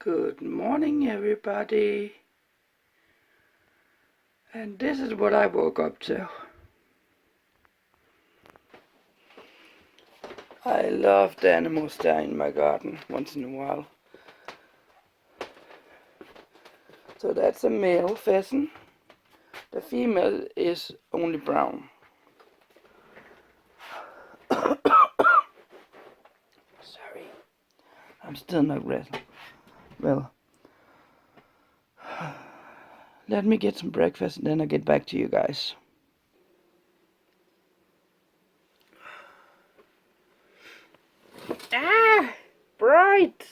Good morning, everybody. And this is what I woke up to. I love the animals there in my garden once in a while. So that's a male pheasant. The female is only brown. Sorry. I'm still not ready. Well, let me get some breakfast and then I'll get back to you guys. Ah! Bright!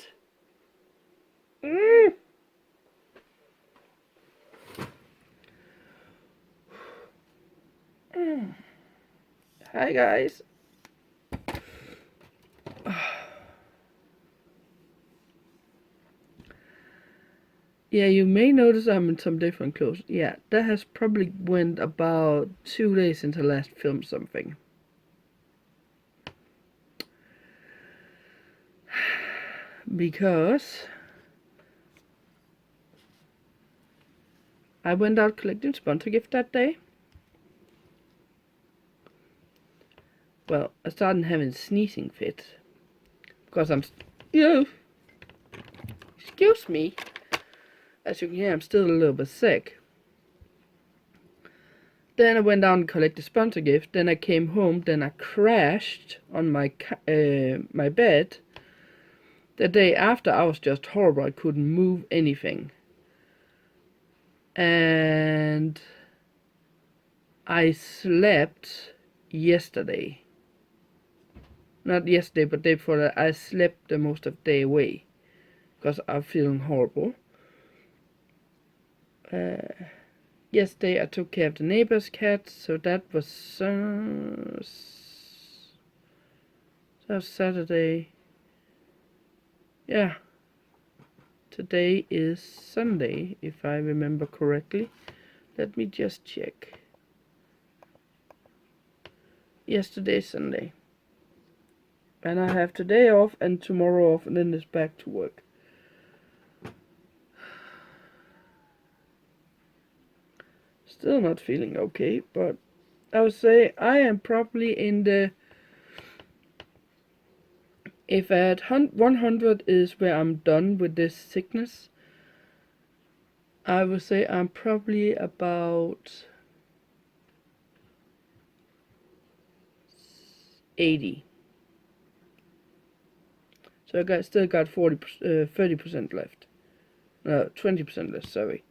Hi guys. Yeah, you may notice I'm in some different clothes. Yeah, that has probably went about 2 days since I last filmed something. Because I went out collecting sponsor gift that day. Well, I started having a sneezing fit. Because excuse me. As you can hear, I'm still a little bit sick. Then I went down and collected sponsor gift. Then I came home. Then I crashed on my bed. The day after, I was just horrible. I couldn't move anything. And I slept yesterday. Not yesterday, but day before that. I slept the most of the day away. Because I'm feeling horrible. Yesterday I took care of the neighbor's cat. So that was Saturday. Yeah. Today is Sunday, if I remember correctly. Let me just check. Yesterday's Sunday. And I have today off and tomorrow off, and then it's back to work. Still not feeling okay, but I would say I am probably in the... If at 100 is where I'm done with this sickness, I would say I'm probably about 80. So I still got 30% left. No, 20% left, sorry.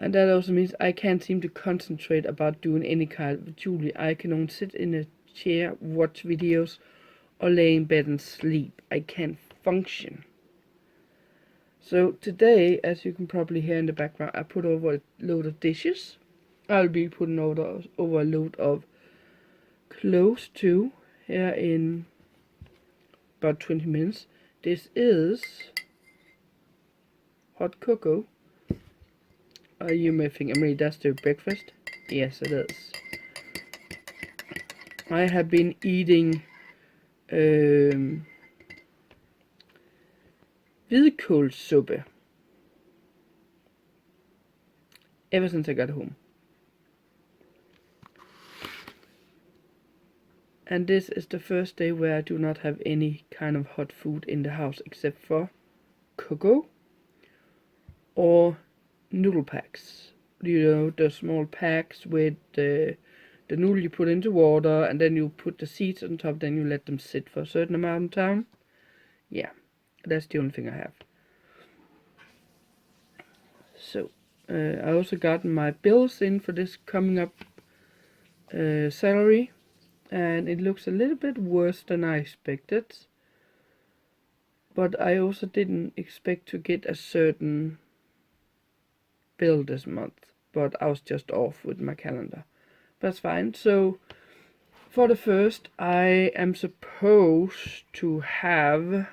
And that also means I can't seem to concentrate about doing any kind of jewelry. I can only sit in a chair, watch videos, or lay in bed and sleep. I can't function. So today, as you can probably hear in the background, I put over a load of dishes. I'll be putting over a load of clothes too, here in about 20 minutes. This is hot cocoa. You may think, Emily, that's the breakfast? Yes, it is. I have been eating hvidkålssuppe ever since I got home. And this is the first day where I do not have any kind of hot food in the house except for cocoa or noodle packs. You know, the small packs with the noodle you put into water and then you put the seeds on top, then you let them sit for a certain amount of time. Yeah, that's the only thing I have. So, I also got my bills in for this coming up salary. And it looks a little bit worse than I expected. But I also didn't expect to get a certain bill this month. But I was just off with my calendar. That's fine. So, for the first, I am supposed to have...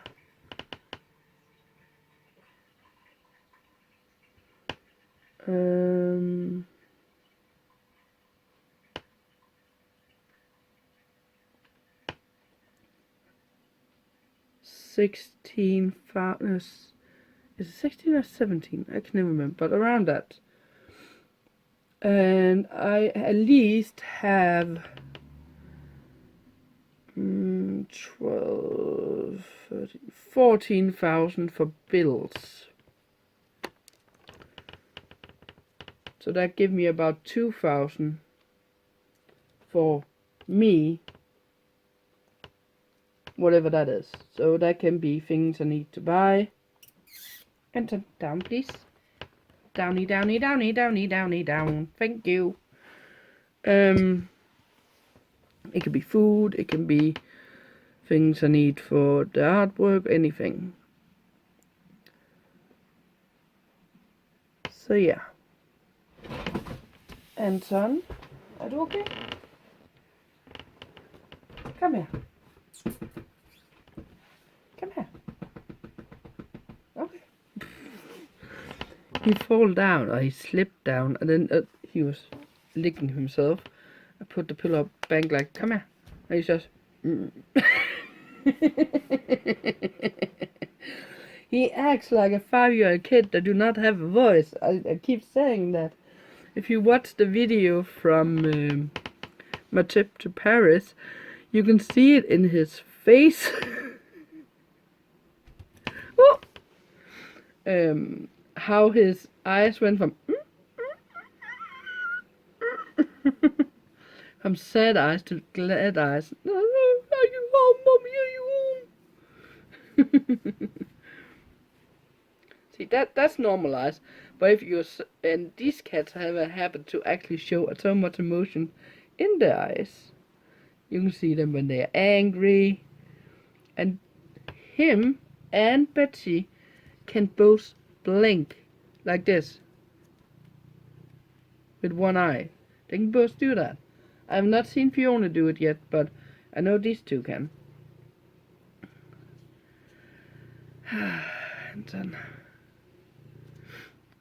16,000. Is it 16 or 17? I can't remember, but around that. And I at least have 12, 13, 14,000 for bills. So that gives me about 2,000 for me, whatever that is. So that can be things I need to buy. And down, please. Downy, downy, downy, downy, downy, down. Thank you. It can be food, it can be things I need for the artwork, anything. So yeah. Anton, are you okay? Come here. Come here. Okay. He fell down, or he slipped down, and then he was licking himself. I put the pillow up, bang, like, come here. And he's just... He acts like a 5-year-old kid that do not have a voice. I keep saying that. If you watch the video from my trip to Paris, you can see it in his face. How his eyes went from sad eyes to glad eyes. Are you home, mommy? Are you home? See, that's normalized. But if you and these cats have a habit to actually show so much emotion in their eyes. You can see them when they are angry. And him and Betsy can both blink like this with one eye. They can both do that. I have not seen Fiona do it yet, but I know these two can. And then,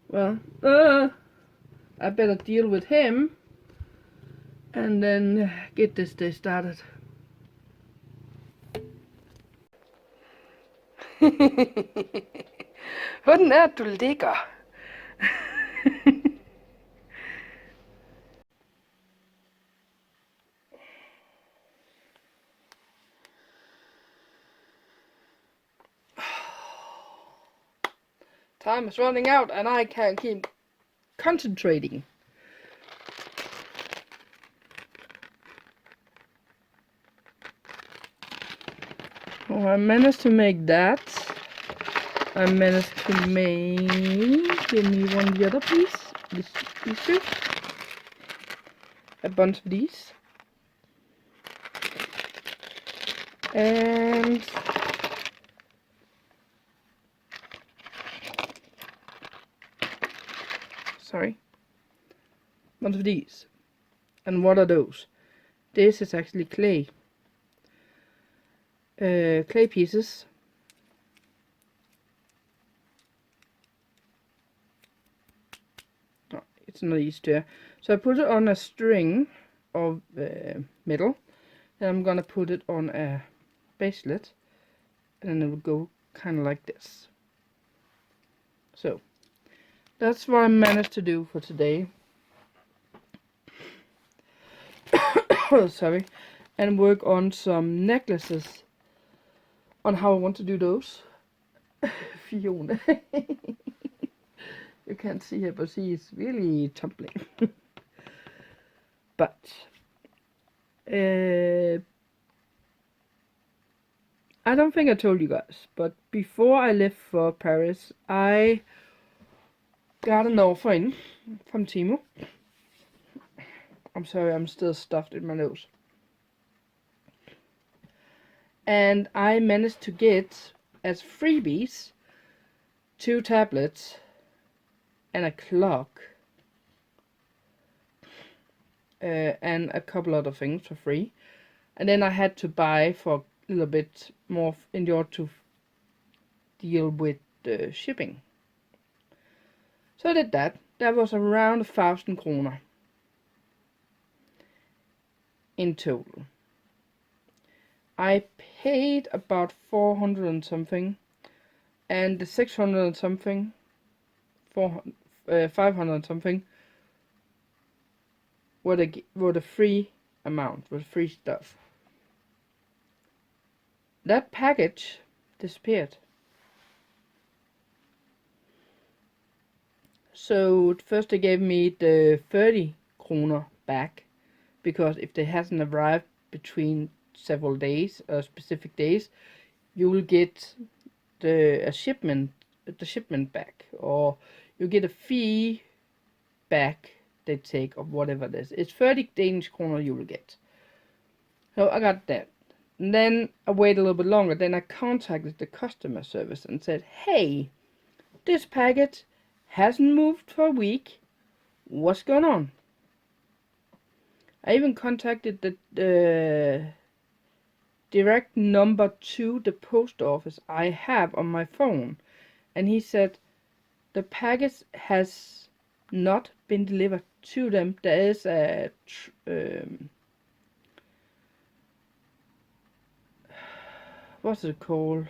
well, I better deal with him and then get this day started. Hvordan er du ligger? Time is running out and I can't keep concentrating. Oh, I managed to make that. I managed to make... Give me one the other piece. These two. A bunch of these. And... Sorry. Bunch of these. And what are those? This is actually clay. Clay pieces. Oh, it's not easy to. So I put it on a string of metal, and I'm gonna put it on a bracelet, and then it will go kind of like this. So that's what I managed to do for today. Sorry, and work on some necklaces. On how I want to do those. Fiona. You can't see her, but she is really tumbling. But I don't think I told you guys, but before I left for Paris, I got an offer in from Timo. I'm sorry, I'm still stuffed in my nose. And I managed to get, as freebies, 2 tablets and a clock. And a couple other things for free. And then I had to buy for a little bit more in order to deal with the shipping. So I did that. That was around 1,000 kroner in total. I paid about 400 and something, and the 600 and something, 500 and something, were the free amount, were free stuff. That package disappeared. So first they gave me the 30 kroner back, because if they hasn't arrived between several days or specific days, you will get the shipment back, or you get a fee back they take of whatever it is. It's 30 Danish kroner you will get. So I got that. And then I waited a little bit longer. Then I contacted the customer service and said, hey, this packet hasn't moved for a week. What's going on? I even contacted the direct number to the post office I have on my phone. And he said, the package has not been delivered to them. There is a what's it called?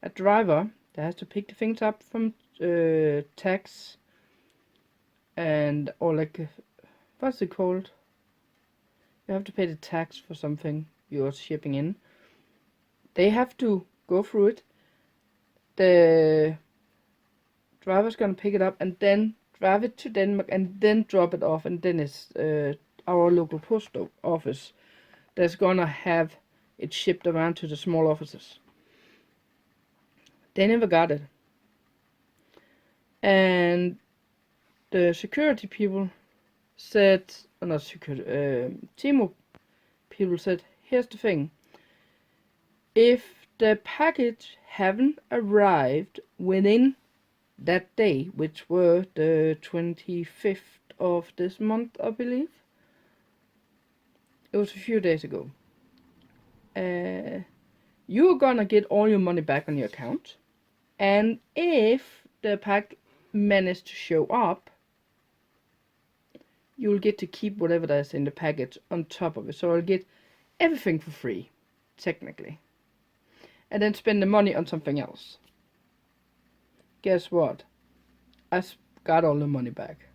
A driver that has to pick the things up from tax and, or like, what's it called? You have to pay the tax for something you're shipping in. They have to go through it. The driver's gonna pick it up and then drive it to Denmark and then drop it off, and then it's our local post office that's gonna have it shipped around to the small offices. They never got it. And the security people said, not security, Timo people said, here's the thing. If the package haven't arrived within that day, which were the 25th of this month, I believe. It was a few days ago. You're gonna get all your money back on your account. And if the pack managed to show up, you'll get to keep whatever that's in the package on top of it. So I'll get everything for free, technically. And then spend the money on something else. Guess what? I got all the money back.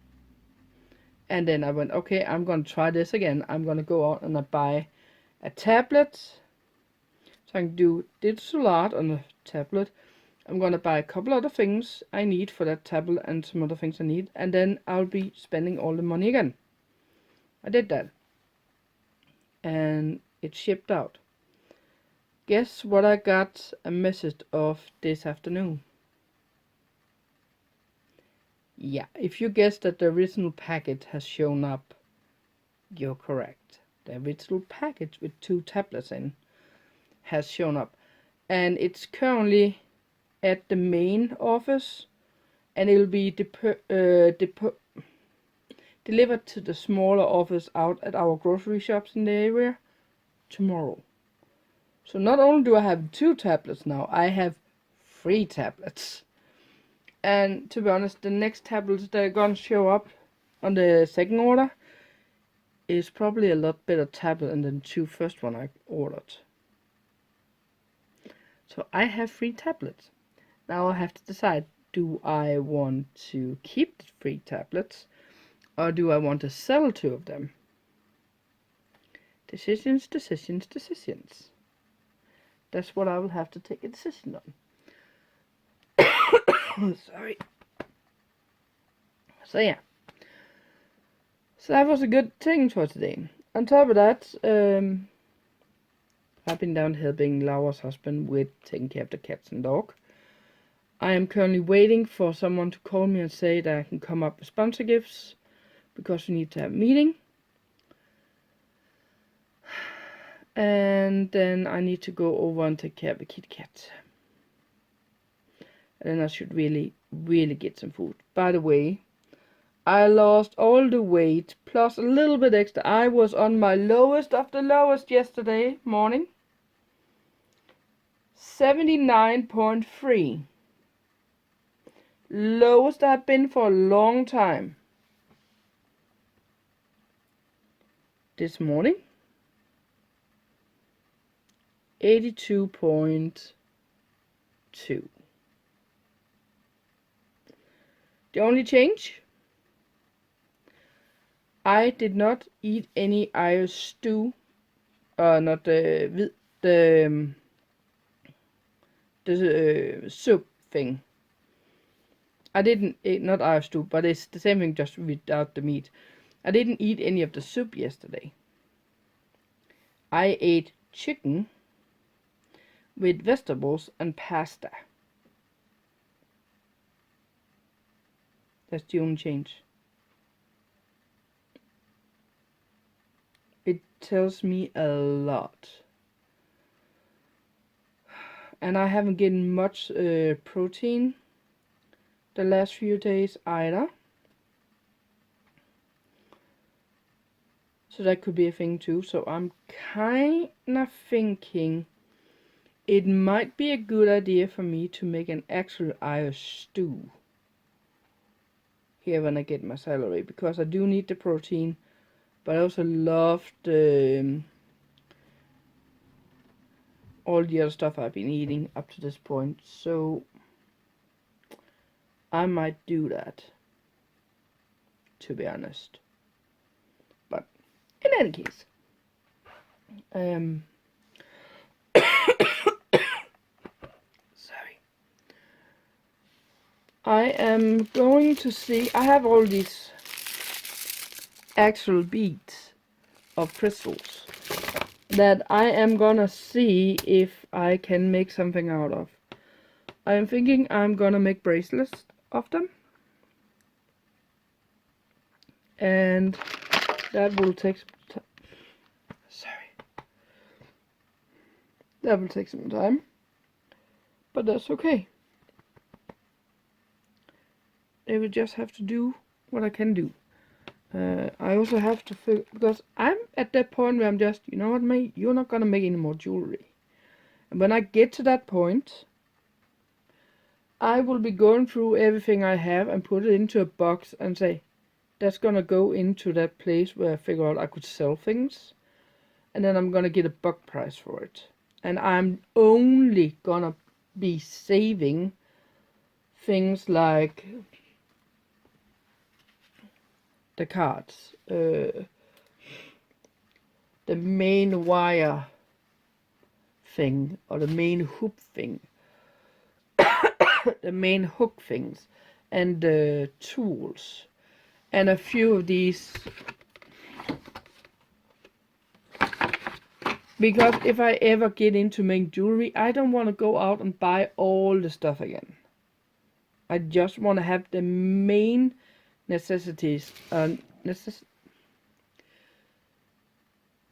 And then I went, okay, I'm gonna try this again. I'm gonna go out and I buy a tablet. So I can do digital art on a tablet. I'm gonna buy a couple other things I need for that tablet and some other things I need. And then I'll be spending all the money again. I did that. And it shipped out. Guess what I got a message of this afternoon? Yeah, if you guess that the original packet has shown up, you're correct. The original package with 2 tablets in has shown up. And it's currently at the main office. And it will be delivered to the smaller office out at our grocery shops in the area tomorrow. So not only do I have 2 tablets now, I have 3 tablets. And to be honest, the next tablets that are gonna show up on the second order is probably a lot better tablet than the 2 first one I ordered. So I have 3 tablets. Now I have to decide, do I want to keep the 3 tablets or do I want to sell 2 of them? Decisions, decisions, decisions. That's what I will have to take a decision on. Sorry. So yeah. So that was a good thing for today. On top of that, I've been down helping Laura's husband with taking care of the cats and dog. I am currently waiting for someone to call me and say that I can come up with sponsor gifts, because we need to have a meeting. And then I need to go over and take care of the kitty cat. And then I should really get some food. By the way, I lost all the weight plus a little bit extra. I was on my lowest of the lowest yesterday morning. 79.3. Lowest I've been for a long time. this morning. 82.2. The only change, I did not eat any Irish stew, not the soup thing. I didn't eat, not Irish stew, but it's the same thing, just without the meat. I didn't eat any of the soup yesterday. I ate chicken with vegetables and pasta. That's the only change. It tells me a lot. And I haven't gotten much protein the last few days either. So that could be a thing too. So I'm kind of thinking it might be a good idea for me to make an actual Irish stew here when I get my salary, because I do need the protein, but I also love all the other stuff I've been eating up to this point, so I might do that, to be honest. But in any case, sorry. I am going to see, I have all these actual beads of crystals that I am gonna see if I can make something out of. I am thinking I'm gonna make bracelets of them, and that will take some time. Sorry, that will take some time, but that's okay. I will just have to do what I can do. I also have to figure, because I'm at that point where I'm just, you know what, mate, you're not gonna make any more jewelry. And when I get to that point, I will be going through everything I have and put it into a box and say, that's gonna go into that place where I figure out I could sell things. And then I'm gonna get a buck price for it. And I'm only gonna be saving things like the cards, the main wire thing, or the main hoop thing, the main hook things, and the tools, and a few of these, because if I ever get into making jewelry, I don't want to go out and buy all the stuff again. I just want to have the main necessities, the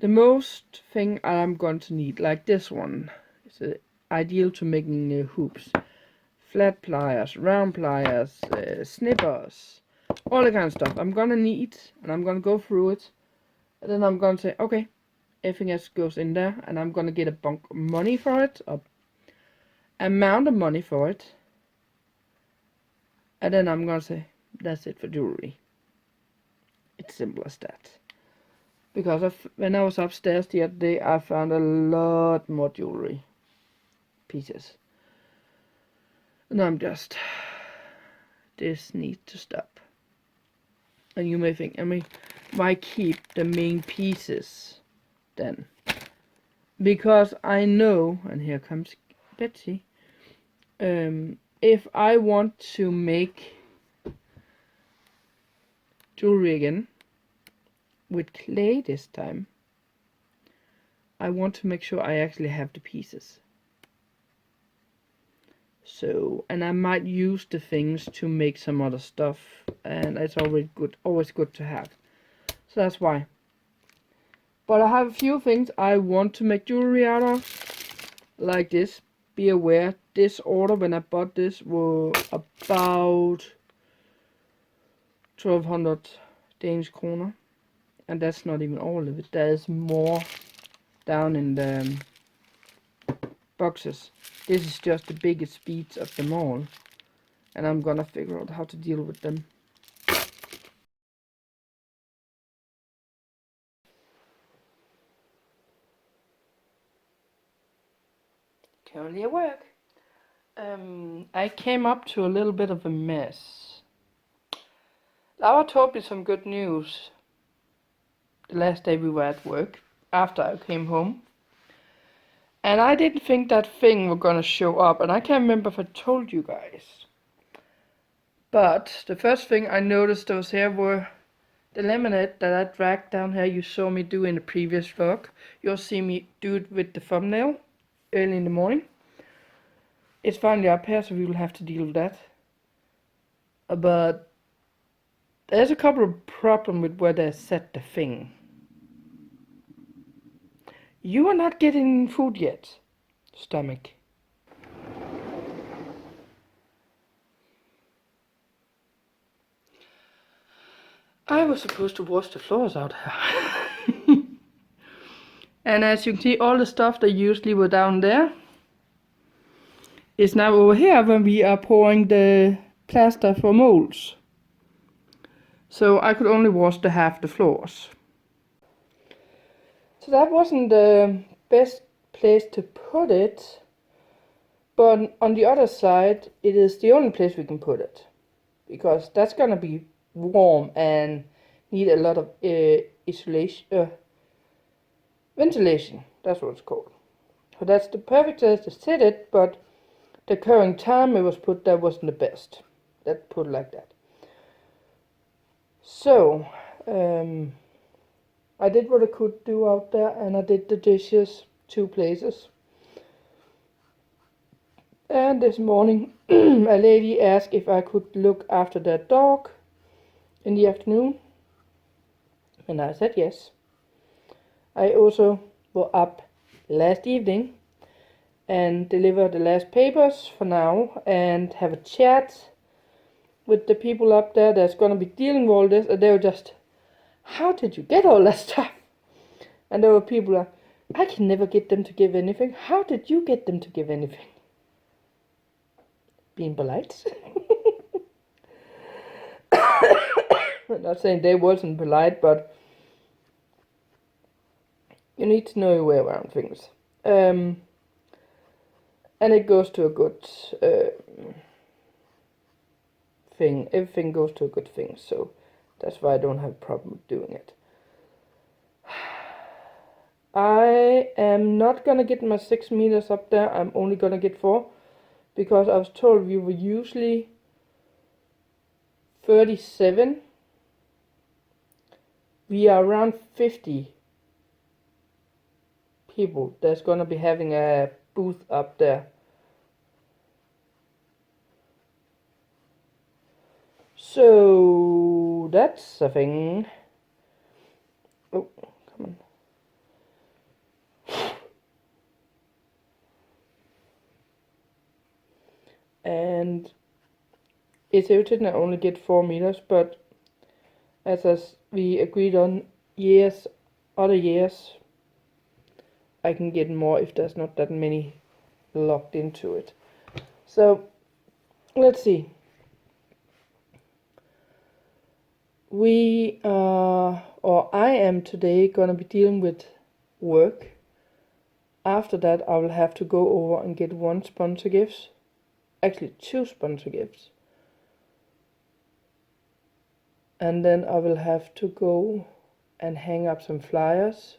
most thing I'm going to need, like this one. It's ideal to making hoops. Flat pliers, round pliers, snippers, all the kind of stuff I'm gonna need, and I'm gonna go through it, and then I'm gonna say, okay, everything else goes in there, and I'm gonna get a bunch of money for it, a amount of money for it, and then I'm gonna say, that's it for jewelry. It's simple as that. Because when I was upstairs the other day, I found a lot more jewelry pieces. And I'm just, this needs to stop. And you may think, I mean, why keep the main pieces then? Because I know, and here comes Betsy, if I want to make jewelry again, with clay this time, I want to make sure I actually have the pieces. So, and I might use the things to make some other stuff, and it's always good to have. So that's why. But I have a few things I want to make jewelry out of, like this. Be aware, this order when I bought this was about 1200 Danish kroner. And that's not even all of it. There's more down in the boxes. This is just the biggest beads of them all. And I'm gonna figure out how to deal with them. Currently at work. I came up to a little bit of a mess. Laura told me some good news the last day we were at work, after I came home. And I didn't think that thing were gonna show up, and I can't remember if I told you guys. But the first thing I noticed was here were the lemonade that I dragged down here. You saw me do in the previous vlog. You'll see me do it with the thumbnail early in the morning. It's finally up here, so we will have to deal with that. But there's a couple of problems with where they set the thing. You are not getting food yet, stomach. I was supposed to wash the floors out here. And as you can see, all the stuff that usually were down there is now over here when we are pouring the plaster for molds. So I could only wash the half the floors. So that wasn't the best place to put it. But on the other side, it is the only place we can put it. Because that's gonna be warm and need a lot of ventilation. That's what it's called. So that's the perfect place to set it, but the current time it was put there wasn't the best. Let's put it like that. So I did what I could do out there, and I did the dishes 2 places. And this morning a lady asked if I could look after their dog in the afternoon, and I said yes. I also were up last evening and delivered the last papers for now, and have a chat with the people up there that's gonna be dealing with all this, and they were just, how did you get all that stuff? And there were people like, I can never get them to give anything. How did you get them to give anything? Being polite. I'm not saying they wasn't polite, but you need to know your way around things. And it goes to a good thing. Everything goes to a good thing, so that's why I don't have a problem with doing it. I am not gonna get my 6 meters up there. I'm only gonna get 4, because I was told we were usually 37. We are around 50 people that's gonna be having a booth up there. So that's a thing. Oh, come on. And it's irritating I only get 4 meters, but as we agreed on other years, I can get more if there's not that many locked into it. So let's see. We are, or I am today, gonna be dealing with work. After that, I will have to go over and get 1 sponsor gifts. Actually 2 sponsor gifts. And then I will have to go and hang up some flyers,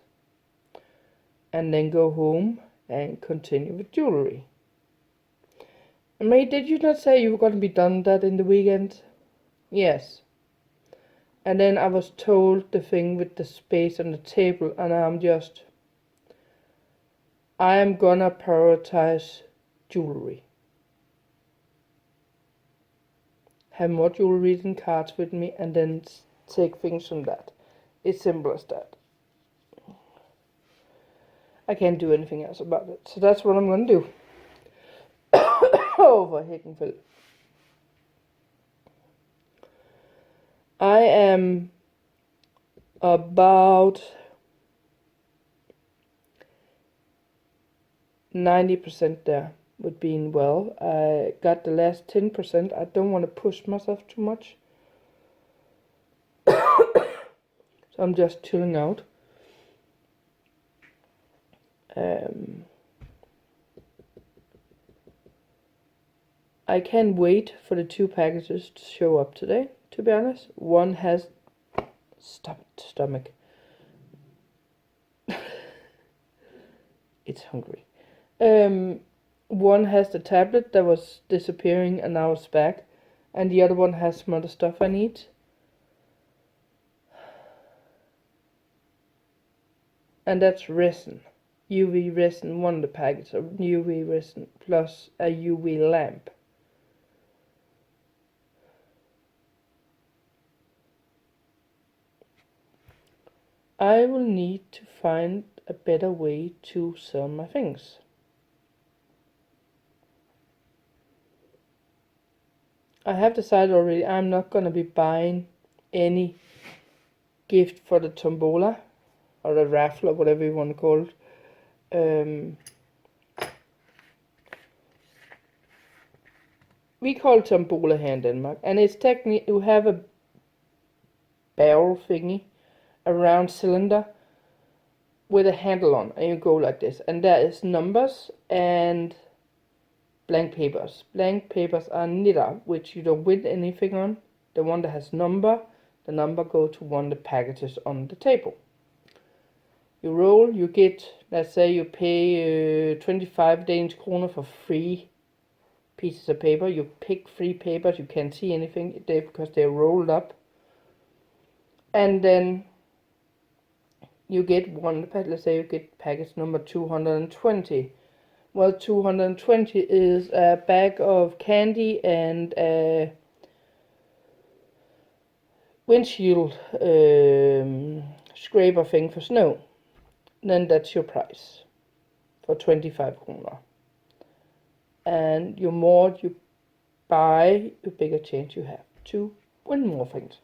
and then go home and continue with jewelry. And May, did you not say you were going to be done that in the weekend? Yes. And then I was told the thing with the space on the table, and I am gonna prioritize jewelry. Have more jewelry and cards with me, and then take things from that. It's simple as that. I can't do anything else about it. So that's what I'm gonna do. Over Hickenfeld. I am about 90% there with being well. I got the last 10%. I don't want to push myself too much. So I'm just chilling out. I can't wait for the 2 packages to show up today, to be honest. One has... stomach. It's hungry. One has the tablet that was disappearing and now it's back. And the other one has some other stuff I need. And that's resin. UV resin, one of the packets of UV resin plus a UV lamp. I will need to find a better way to sell my things. I have decided already I'm not going to be buying any gift for the tombola or the raffle or whatever you want to call it. We call it tombola here in Denmark, and it's technically you have a barrel thingy, a round cylinder with a handle on, and you go like this, and there is numbers and blank papers. Blank papers are knitter, which you don't win anything on. The one that has the number goes to one of the packages on the table. You roll, you get, let's say you pay 25 Danish kroner for 3 pieces of paper. You pick 3 papers, you can't see anything because they're rolled up. And then you get one, let's say you get package number 220. Well, 220 is a bag of candy and a windshield scraper thing for snow. Then that's your price for 25 kroner. And the more you buy, the bigger chance you have to win more things.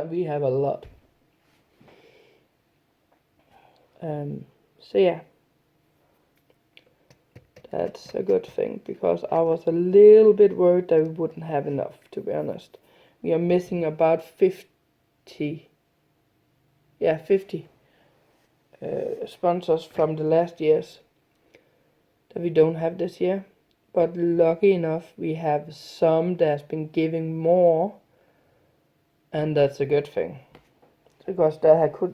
We have a lot. So yeah, that's a good thing, because I was a little bit worried that we wouldn't have enough, to be honest. We are missing about 50 sponsors from the last years that we don't have this year. But lucky enough, we have some that's been giving more, and that's a good thing, because that I could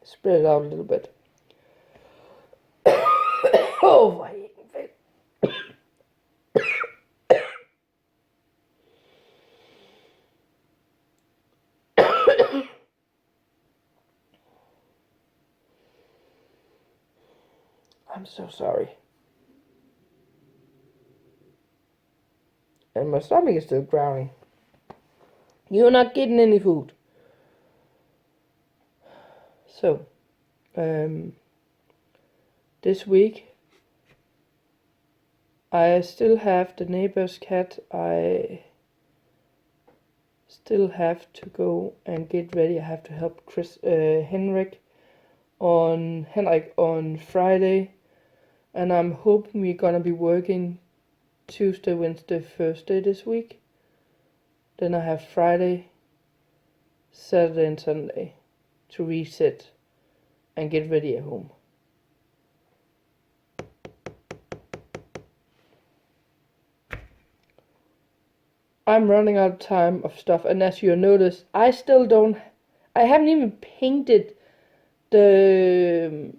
spread it out a little bit. Oh, I'm so sorry. And my stomach is still growling. You're not getting any food. So, this week, I still have the neighbor's cat. I still have to go and get ready. I have to help Henrik on Friday. And I'm hoping we're gonna be working Tuesday, Wednesday, Thursday this week. Then I have Friday, Saturday and Sunday to reset and get ready at home. I'm running out of time of stuff, and as you notice, I haven't even painted the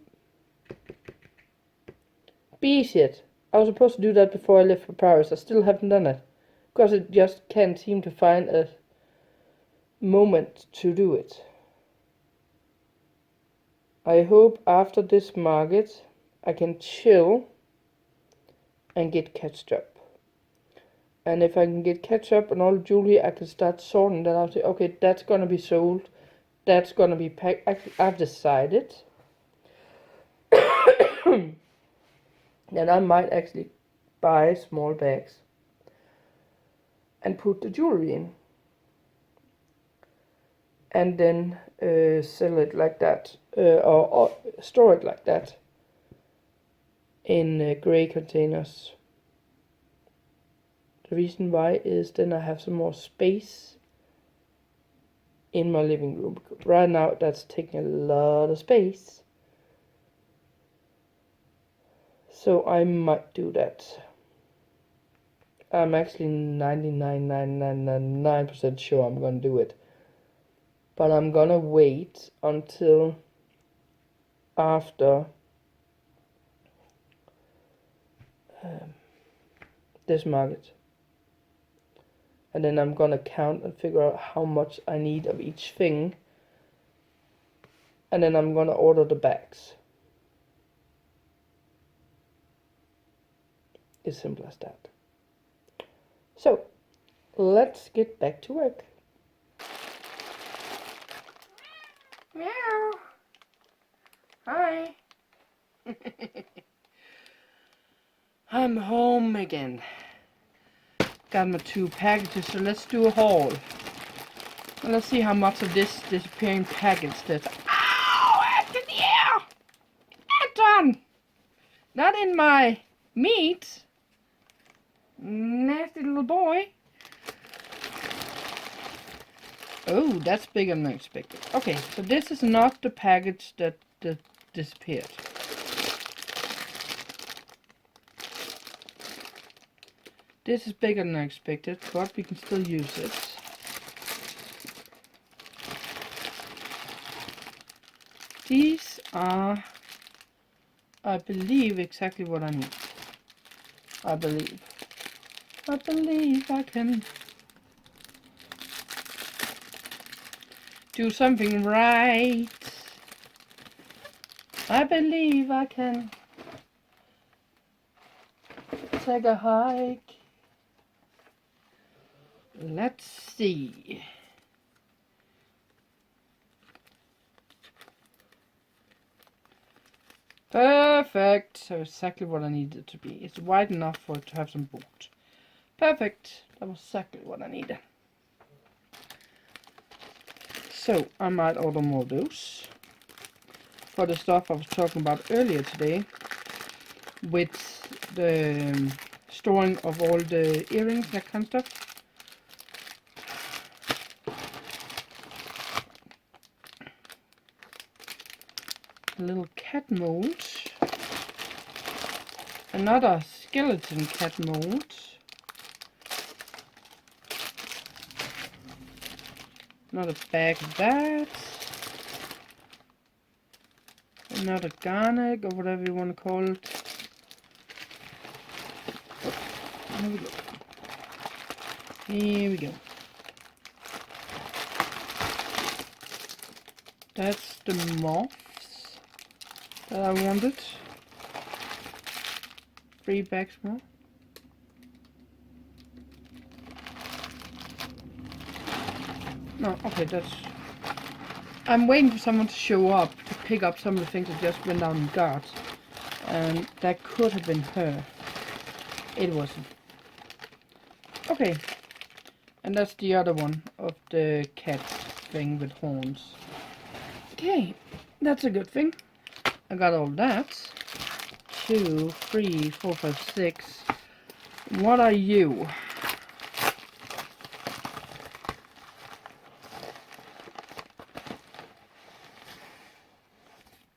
bees yet. I was supposed to do that before I left for Paris. I still haven't done it, because I just can't seem to find a moment to do it. I hope after this market I can chill and get catched up. And if I can get catch up and all jewelry, I can start sorting that out. Say, okay, that's gonna be sold. That's gonna be packed. I've decided that I might actually buy small bags and put the jewelry in, and then sell it like that, or store it like that in grey containers. The reason why is then I have some more space in my living room. Because right now that's taking a lot of space. So I might do that. I'm actually 99.999% sure I'm gonna do it. But I'm gonna wait until after this market. And then I'm gonna count and figure out how much I need of each thing. And then I'm gonna order the bags. As simple as that. So, let's get back to work. Meow. Hi. I'm home again. Got my 2 packages, so let's do a haul. Let's see how much of this disappearing package there's. Ow! After the air! Anton! Not in my meat. Nasty little boy. Oh, that's bigger than I expected. Okay, so this is not the package that disappeared. This is bigger than I expected, but we can still use it. These are, I believe, exactly what I need. I believe I can do something right. I believe I can take a hike. Let's see. Perfect. So exactly what I needed it to be. It's wide enough for it to have some board. Perfect. That was exactly what I needed. So I might order more of those for the stuff I was talking about earlier today, with the storing of all the earrings, that kind of stuff. A little cat mold. Another skeleton cat mold. Another bag of that. Another garnet, or whatever you want to call it. Here we go. Here we go. That's the moths that I wanted. 3 bags more. No, okay, that's... I'm waiting for someone to show up to pick up some of the things I just went down and got. And that could have been her. It wasn't. Okay. And that's the other one of the cat thing with horns. Okay, that's a good thing. I got all that. 2, 3, 4, 5, 6. What are you?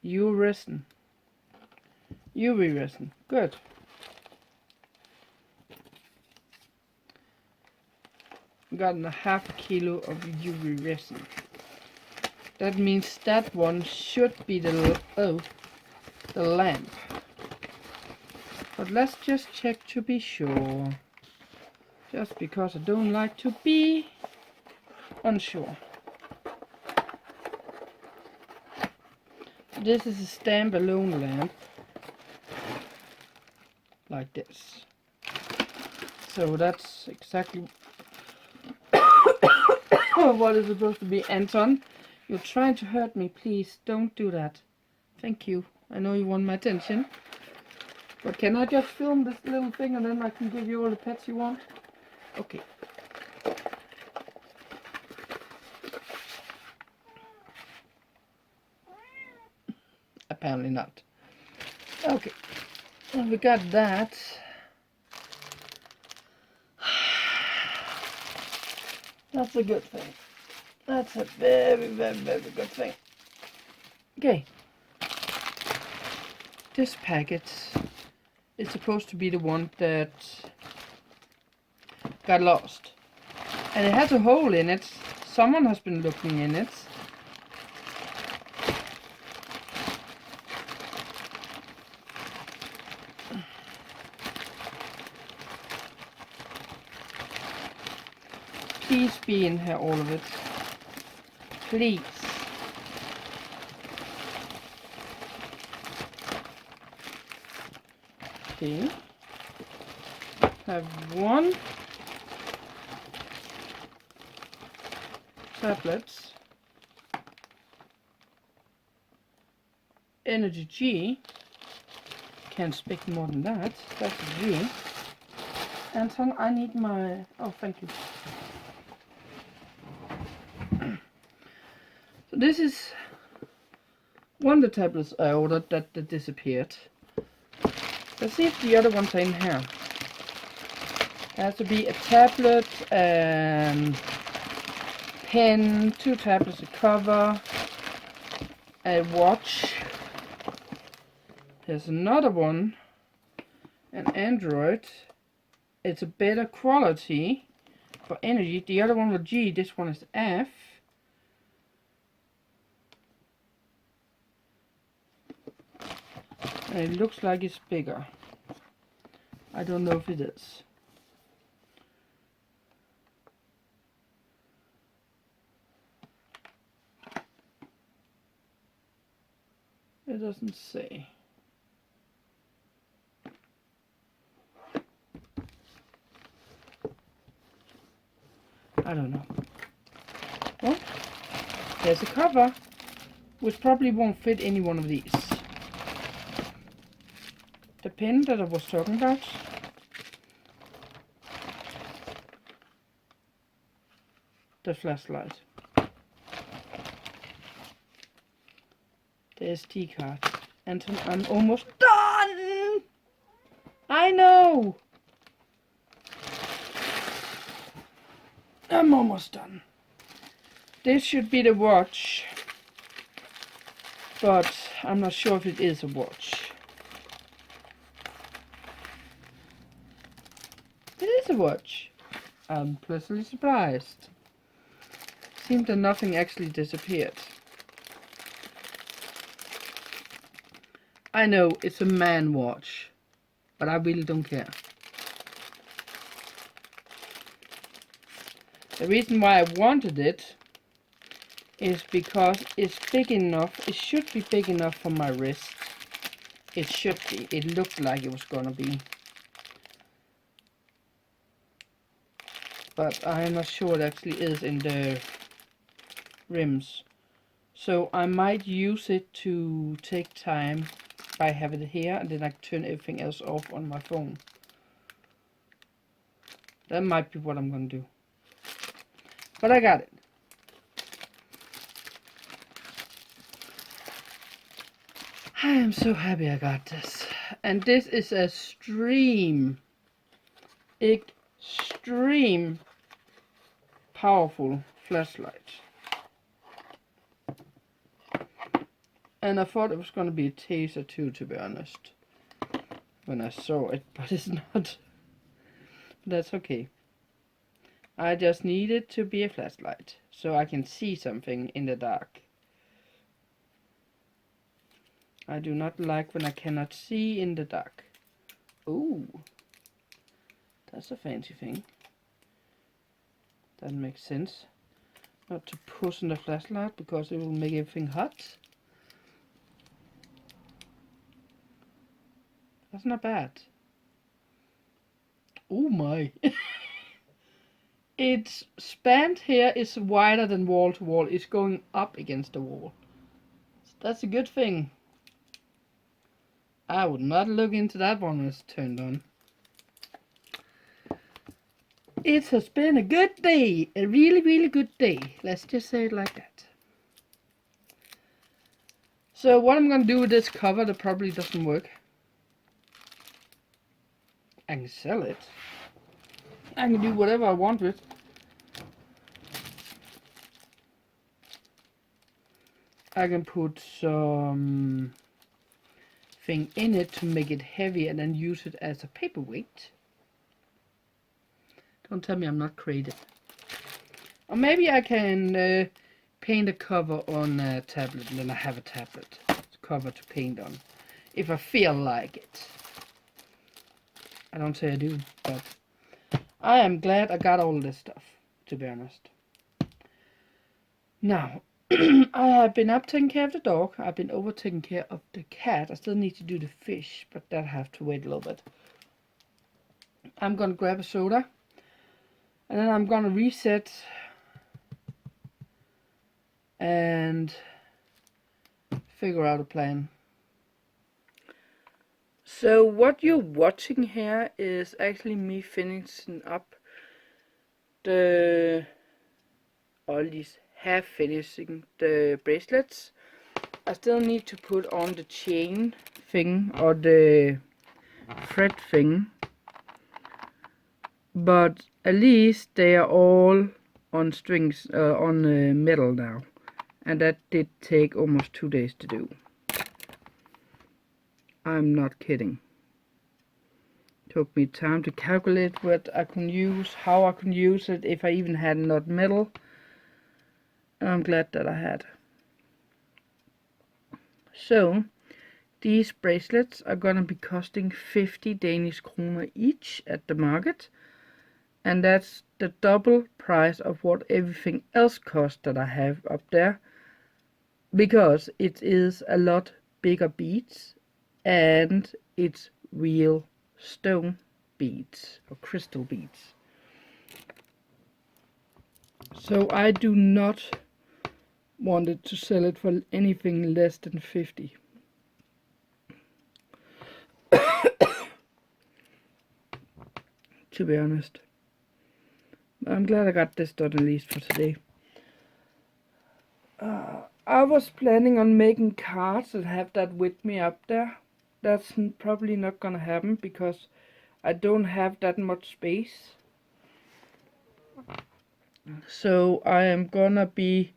You resin. UV resin. Good. Gotten a ½ kilo of UV resin. That means that one should be the lamp. But let's just check to be sure. Just because I don't like to be unsure. This is a standalone lamp. Like this. So that's exactly what is supposed to be. Anton, you're trying to hurt me. Please don't do that. Thank you. I know you want my attention. But can I just film this little thing and then I can give you all the pets you want? Okay. Apparently not. Okay. Well, we got that. That's a good thing. That's a very, very, very good thing. Okay. This packet is supposed to be the one that got lost. And it has a hole in it. Someone has been looking in it. Please be in here, all of it. Please. Okay. Have one tablets. Energy G. Can't expect more than that. That's a G. Anton, I need my... Oh, thank you. So this is one of the tablets I ordered that disappeared. Let's see if the other ones are in here. There has to be a tablet, pen, 2 tablets, a cover, a watch. There's another one, an Android. It's a better quality for energy. The other one was G, this one is F. And it looks like it's bigger. I don't know if it is. It doesn't say. I don't know. Well, there's a cover, which probably won't fit any one of these. The pen that I was talking about. The flashlight. The SD card. And I'm almost done! I know! I'm almost done. This should be the watch. But I'm not sure if it is a watch. It is a watch. I'm pleasantly surprised. Seemed that nothing actually disappeared. I know it's a man watch, but I really don't care. The reason why I wanted it is because it's big enough. It should be big enough for my wrist. It should be. It looked like it was gonna be. But I'm not sure it actually is in the rims. So I might use it to take time by having it here, and then I can turn everything else off on my phone. That might be what I'm gonna do. But I got it. I am so happy I got this. And this is a extreme powerful flashlight. And I thought it was going to be a taser too, to be honest, when I saw it, but it's not. But that's okay. I just need it to be a flashlight, so I can see something in the dark. I do not like when I cannot see in the dark. Ooh, that's a fancy thing. That makes sense. Not to push on the flashlight because it will make everything hot. That's not bad. Oh my. Its span here is wider than wall to wall. It's going up against the wall. That's a good thing. I would not look into that one when it's turned on. It has been a good day. A really, really good day. Let's just say it like that. So what I'm going to do with this cover that probably doesn't work. I can sell it. I can do whatever I want with it. I can put some everything in it to make it heavy and then use it as a paperweight. Don't tell me I'm not creative. Or maybe I can paint a cover on a tablet, and then I have a tablet cover to paint on, if I feel like it. I don't say I do, but I am glad I got all this stuff, to be honest. Now, I have been up taking care of the dog. I've been over taking care of the cat. I still need to do the fish, but that have to wait a little bit. I'm gonna grab a soda, and then I'm gonna reset and figure out a plan. So what you're watching here is actually me finishing up all these half finishing the bracelets. I still need to put on the chain thing or the thread thing, but at least they are all on strings, on metal now, and that did take almost 2 days to do. I'm not kidding. Took me time to calculate what I can use, how I can use it, if I even had not metal. And I'm glad that I had. So, these bracelets are gonna be costing 50 Danish kroner each at the market. And that's the double price of what everything else costs that I have up there. Because it is a lot bigger beads and it's real stone beads or crystal beads. So I do not want it to sell it for anything less than 50. To be honest. I'm glad I got this done at least for today. I was planning on making cards and have that with me up there. That's probably not gonna happen because I don't have that much space. So I am gonna be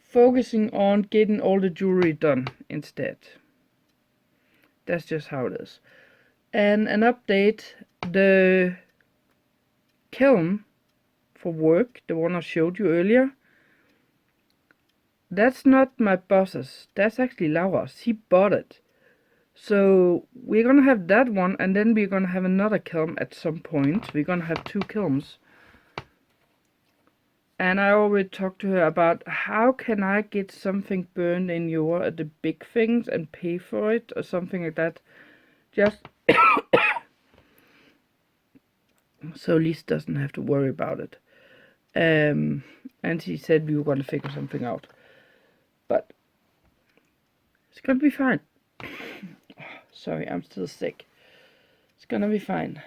focusing on getting all the jewelry done instead. That's just how it is. And an update, the kiln for work, the one I showed you earlier, that's not my boss's, that's actually Laura's. He bought it. So we're gonna have that one, and then we're gonna have another kiln at some point. We're gonna have 2 kilns. And I already talked to her about how can I get something burned in the big things and pay for it or something like that. Just so Lise doesn't have to worry about it. And she said we were going to figure something out. But it's going to be fine. Sorry, I'm still sick. It's going to be fine.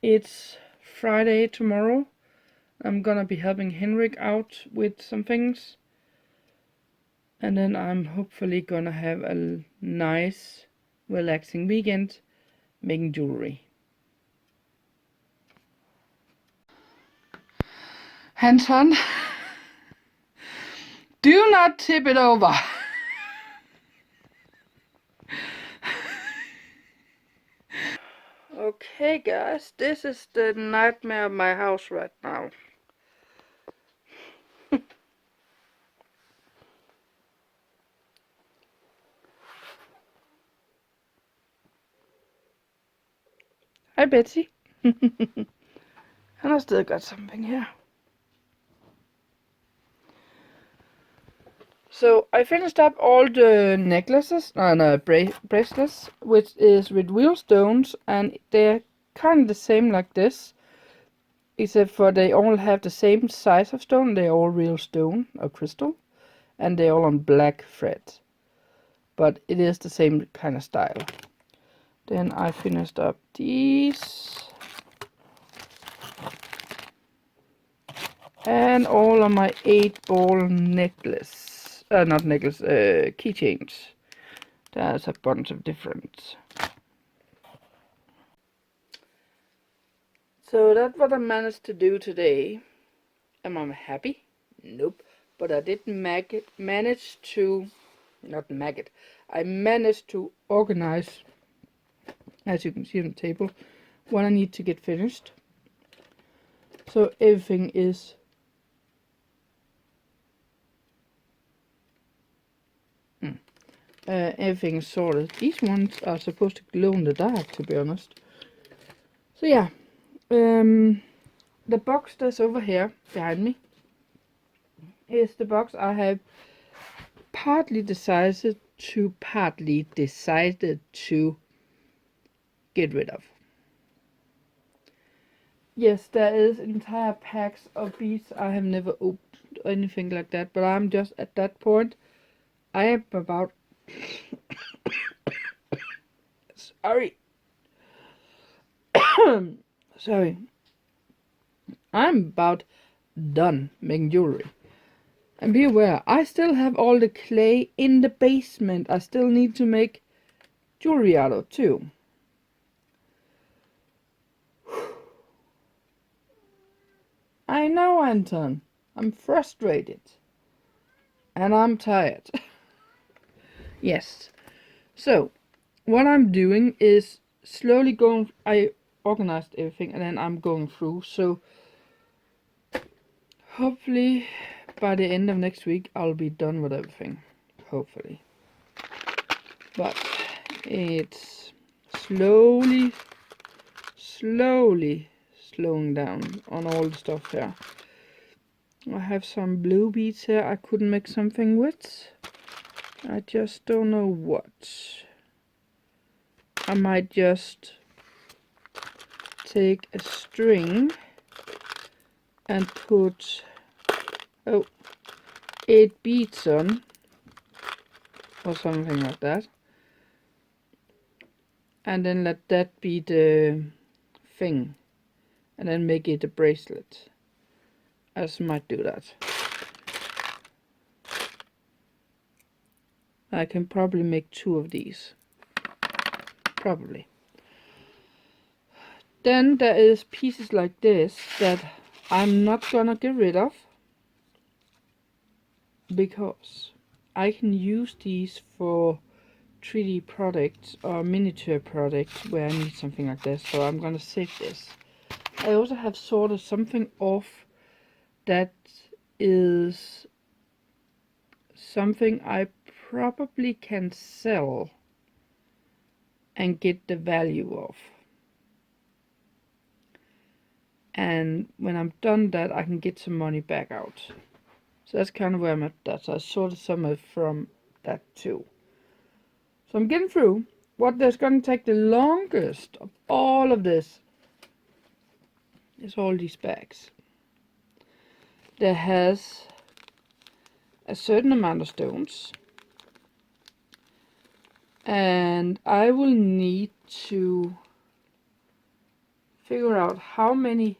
It's Friday tomorrow. I'm gonna be helping Henrik out with some things. And then I'm hopefully gonna have a nice, relaxing weekend making jewelry. Hanson, do not tip it over. Okay guys, this is the nightmare of my house right now. Hi Betsy. And I still got something here. So I finished up all the necklaces and bracelets, which is with real stones, and they're kind of the same like this, except for they all have the same size of stone. They're all real stone or crystal, and they're all on black thread, but it is the same kind of style. Then I finished up these and all of my 8-ball necklace, not necklace, keychains. There's a bunch of different. So that's what I managed to do today. Am I happy? Nope. But I did manage to not maggot. I managed to organize, as you can see on the table, what I need to get finished. So everything is everything is sorted. These ones are supposed to glow in the dark, to be honest. So yeah, the box that's over here behind me is the box I have partly decided to get rid of. Yes, there is entire packs of beads I have never opened or anything like that, but I'm just at that point. I am about sorry. Sorry. I'm about done making jewelry. And be aware, I still have all the clay in the basement I still need to make jewelry out of too. I know, Anton. I'm frustrated. And I'm tired. Yes. So, what I'm doing is slowly going... I organized everything and then I'm going through. So, hopefully by the end of next week I'll be done with everything. Hopefully. But it's slowly slowing down on all the stuff here. I have some blue beads here I couldn't make something with. I just don't know what. I might just take a string and put 8 beads on or something like that, and then let that be the thing, and then make it a bracelet. I just might do that. I can probably make 2 of these. Probably. Then there is pieces like this that I'm not gonna get rid of, because I can use these for 3D products or miniature products where I need something like this, so I'm gonna save this. I also have sorted something off that is something I probably can sell and get the value of. And when I'm done that, I can get some money back out. So that's kind of where I'm at that. So I sorted some of from that too. So I'm getting through. What that's going to take the longest of all of this is all these bags. That has a certain amount of stones. And I will need to figure out how many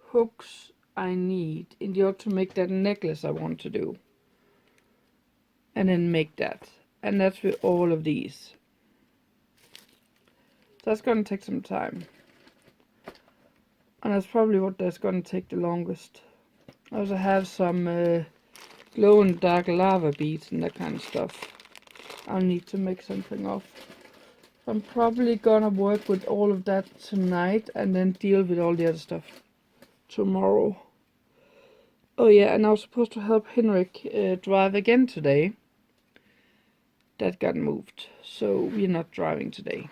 hooks I need in order to make that necklace I want to do. And then make that. And that's with all of these. So that's going to take some time. And that's probably what that's going to take the longest. I also have some glow in the dark lava beads and that kind of stuff I'll need to make something of. I'm probably gonna work with all of that tonight and then deal with all the other stuff tomorrow. Oh yeah, and I was supposed to help Henrik drive again today. That got moved, so we're not driving today.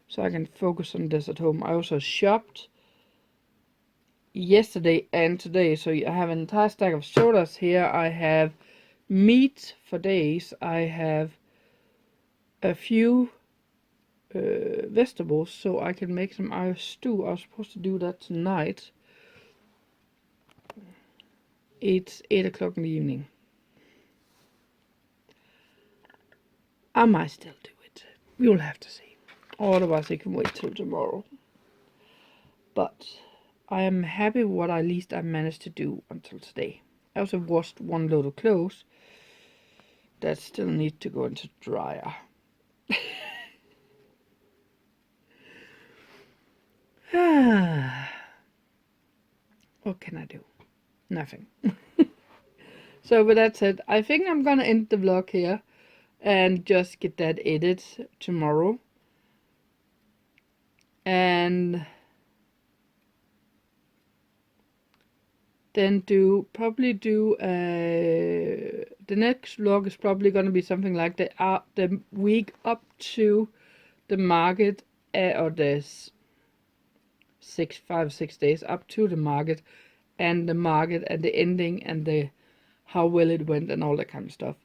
So I can focus on this at home. I also shopped yesterday and today, so I have an entire stack of sodas here. I have meat for days. I have a few vegetables, so I can make some Irish stew. I was supposed to do that tonight. It's 8 o'clock in the evening. I might still do it. We'll have to see. Otherwise I can wait till tomorrow. But I am happy with what at least I managed to do until today. I also washed one load of clothes that still need to go into the dryer. What can I do? Nothing. So with that said, I think I'm gonna end the vlog here and just get that edit tomorrow. And then probably do the next vlog is probably gonna be something like the week up to the market, or the 5-6 days up to the market, and the market and the ending and the how well it went and all that kind of stuff.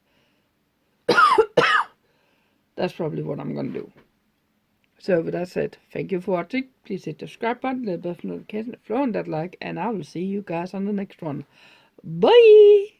That's probably what I'm gonna do. So with that said, thank you for watching. Please hit the subscribe button, the bell notification, throw on that like, and I will see you guys on the next one. Bye!